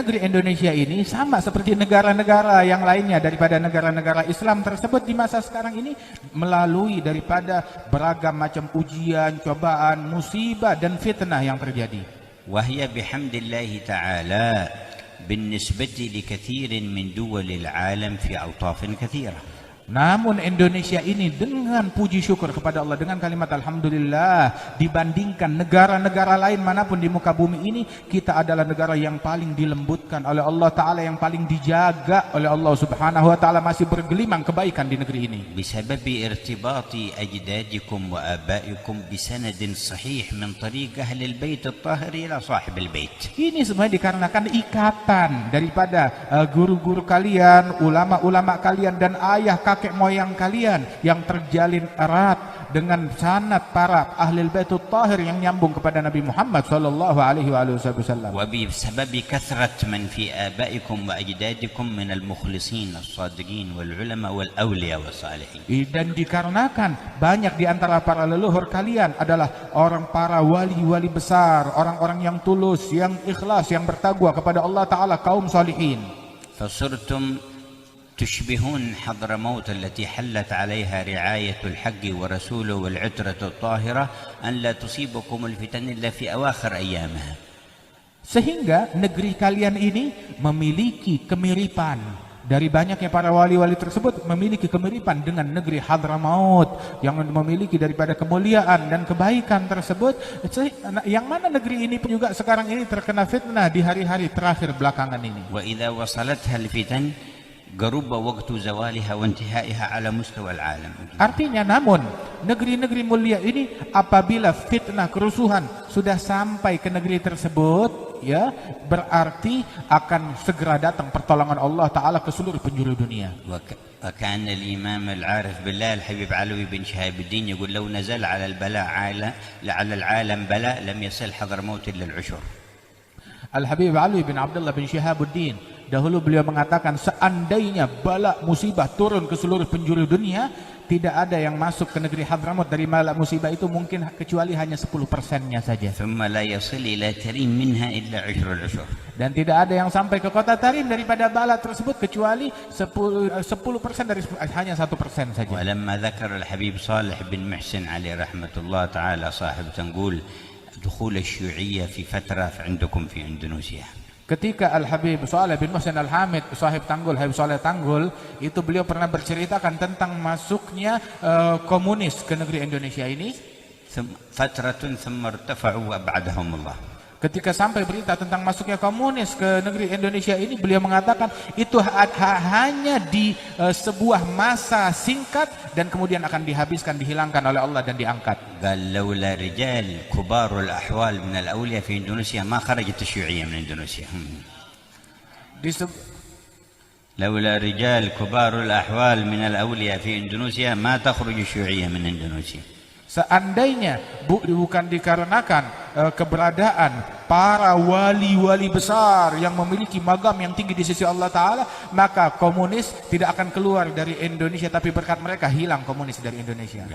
negeri Indonesia ini sama seperti negara-negara yang lainnya daripada negara-negara Islam tersebut di masa sekarang ini, melalui daripada beragam macam ujian, cobaan, musibah dan fitnah yang terjadi. وهي بحمد الله تعالى بالنسبة لكثير من دول العالم في أوطاف كثيرة. Namun Indonesia ini dengan puji syukur kepada Allah, dengan kalimat Alhamdulillah, dibandingkan negara-negara lain manapun di muka bumi ini, kita adalah negara yang paling dilembutkan oleh Allah Ta'ala, yang paling dijaga oleh Allah Subhanahu Wa Ta'ala, masih bergelimang kebaikan di negeri ini. بسبب ارتباط أجدادكم وآبائكم بسند صحيح من طريق أهل البيت الطاهر إلى صاحب البيت. Ini semua dikarenakan ikatan daripada guru-guru kalian, ulama-ulama kalian, dan ayah kakek moyang kalian yang terjalin erat dengan sanad para ahli baitul tahir yang nyambung kepada Nabi Muhammad sallallahu alaihi wasallam. وبسبب كثرة من في آبائكم وأجدادكم من المخلصين الصادقين والعلماء والأولياء والصالحين. Dan dikarenakan banyak di antara para leluhur kalian adalah orang para wali-wali besar, orang-orang yang tulus, yang ikhlas, yang bertakwa kepada Allah Ta'ala, kaum salihin. فصرتم تشبهون حضرموت التي حلت عليها رعاية الحق ورسوله والعترة الطاهرة أن لا تصيبكم الفتن إلا في أواخر أيامها. Sehingga negeri kalian ini memiliki kemiripan, dari banyaknya para wali-wali tersebut memiliki kemiripan dengan negeri Hadramaut yang memiliki daripada kemuliaan dan kebaikan tersebut, yang mana negeri ini pun juga sekarang ini terkena fitnah di hari-hari terakhir belakangan ini. وإذا وصلتها الفتن قرب وقت زوالها وانتهائها على مستوى العالم. Artinya, namun negeri-negeri mulia ini apabila fitnah kerusuhan sudah sampai ke negeri tersebut, ya, berarti akan segera datang pertolongan Allah Ta'ala ke seluruh penjuru dunia. وكان الإمام العارف بالله الحبيب علوي بن شهاب الدين يقول لو نزل على العالم بلاء لم يصل حضرموت إلا العشر. Al-Habib Alwi bin Abdullah bin Syihabuddin, dahulu beliau mengatakan, seandainya bala musibah turun ke seluruh penjuru dunia, tidak ada yang masuk ke negeri Hadramaut dari bala musibah itu mungkin kecuali hanya 10%-nya saja. ثم لا يصل إلى تريم منها إلا عشر العشر. Dan tidak ada yang sampai ke kota Tarim daripada bala tersebut kecuali 10% dari hanya 1% saja. ولما ذكر الحبيب صالح بن محسن عليه رحمة الله تعالى صاحب تنقول دخول الشيوعية في فترة عندكم في إندونيسيا. Ketika Al-Habib Saleh bin Muhsin Al-Hamid, sahib Tanggul, Habib Saleh Tanggul, itu beliau pernah berceritakan tentang masuknya komunis ke negeri Indonesia ini. فترة ثم ارتفعوا وأبعدهم الله. Ketika sampai berita tentang masuknya komunis ke negeri Indonesia ini, beliau mengatakan itu hanya di sebuah masa singkat dan kemudian akan dihabiskan, dihilangkan oleh Allah dan diangkat. قال لولا رجال كبار الأحوال من الأولياء في إندونيسيا ما خرجت الشيوعية من إندونيسيا. لولا رجال كبار الأحوال من الأولياء في إندونيسيا ما تخرج الشيوعية من إندونيسيا. Seandainya bukan dikarenakan keberadaan para wali-wali besar yang memiliki magam yang tinggi di sisi Allah Ta'ala, maka komunis tidak akan keluar dari Indonesia, tapi berkat mereka hilang komunis dari Indonesia.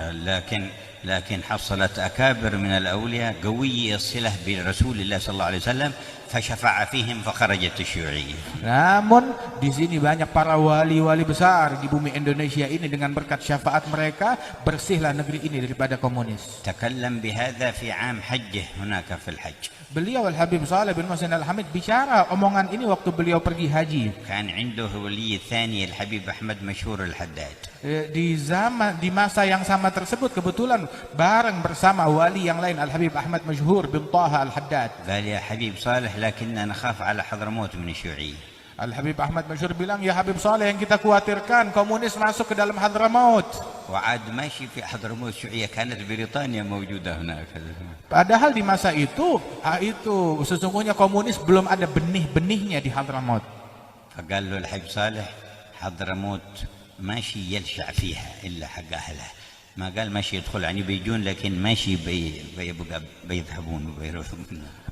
لكن حصلت أكابر من الأولياء قوي الصلة برسول الله صلى الله عليه وسلم فشفع فيهم فخرجت الشيوعية. Namun di sini banyak para wali-wali besar di bumi Indonesia ini, dengan berkat syafaat mereka bersihlah negeri ini daripada komunis. تكلم بهذا في عام حجه هناك في الحج. Beliau Al-Habib Saleh bin Muhsin Al-Hamid bicara omongan ini waktu beliau pergi haji. كان عنده ولي الثاني الحبيب أحمد مشهور الحداد. Di masa yang sama tersebut kebetulan bareng bersama wali yang lain, Al-Habib Ahmad Masyhur bin Taha Al-Haddad. قال يا حبيب صالح لكننا نخاف على حضرموت من الشيوعية. Al-Habib Ahmad Masyhur bilang, ya Habib Saleh, yang kita khawatirkan komunis masuk ke dalam Hadramaut. وعاد ماشي في حضرموت الشيوعية كانت بريطانيا موجودة هناك. Padahal di masa itu sesungguhnya komunis belum ada benih-benihnya di Hadramaut. فقال له الحبيب صالح حضرموت ماشي يلشع فيها إلا حق أهله ما قال ماشي يدخل يعني بيجون لكن ماشي بيبقى بيذهبون وبيروحون.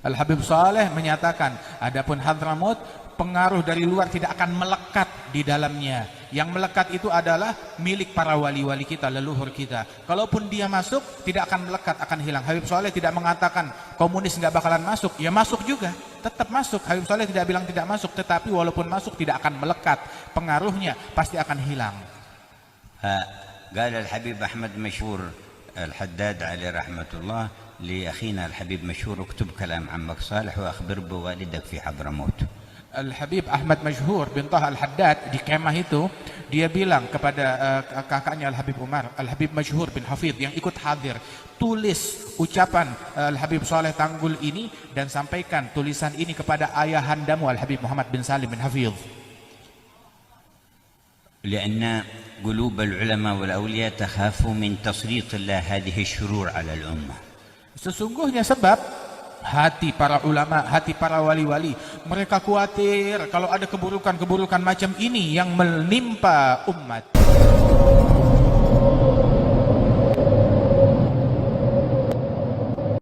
Al-Habib Saleh menyatakan, adapun Hadramut, pengaruh dari luar tidak akan melekat di dalamnya. Yang melekat itu adalah milik para wali-wali kita, leluhur kita. Kalaupun dia masuk, tidak akan melekat, akan hilang. Habib Saleh tidak mengatakan komunis nggak bakalan masuk, ya masuk juga, tetap masuk. Habib Saleh tidak bilang tidak masuk, tetapi walaupun masuk tidak akan melekat, pengaruhnya pasti akan hilang. قال الحبيب أحمد مشهور الحداد عليه رحمة الله لأخينا الحبيب مشهور اكتب كلام عمك صالح وأخبر بوالدك في حضرموت. Al-Habib Ahmad Masyhur bin Taha Al-Haddad di kemah itu, dia bilang kepada kakaknya Al-Habib Umar, Al-Habib Masyhur bin Hafidh yang ikut hadir, tulis ucapan Al-Habib Saleh Tanggul ini dan sampaikan tulisan ini kepada ayahandamu Al-Habib Muhammad bin Salim bin Hafidh. لأن قلوب العلماء والأولياء تخاف من تسليط الله هذه الشرور على الأمة. Sesungguhnya sebab hati para ulama, hati para wali-wali, mereka khawatir kalau ada keburukan-keburukan macam ini yang menimpa umat.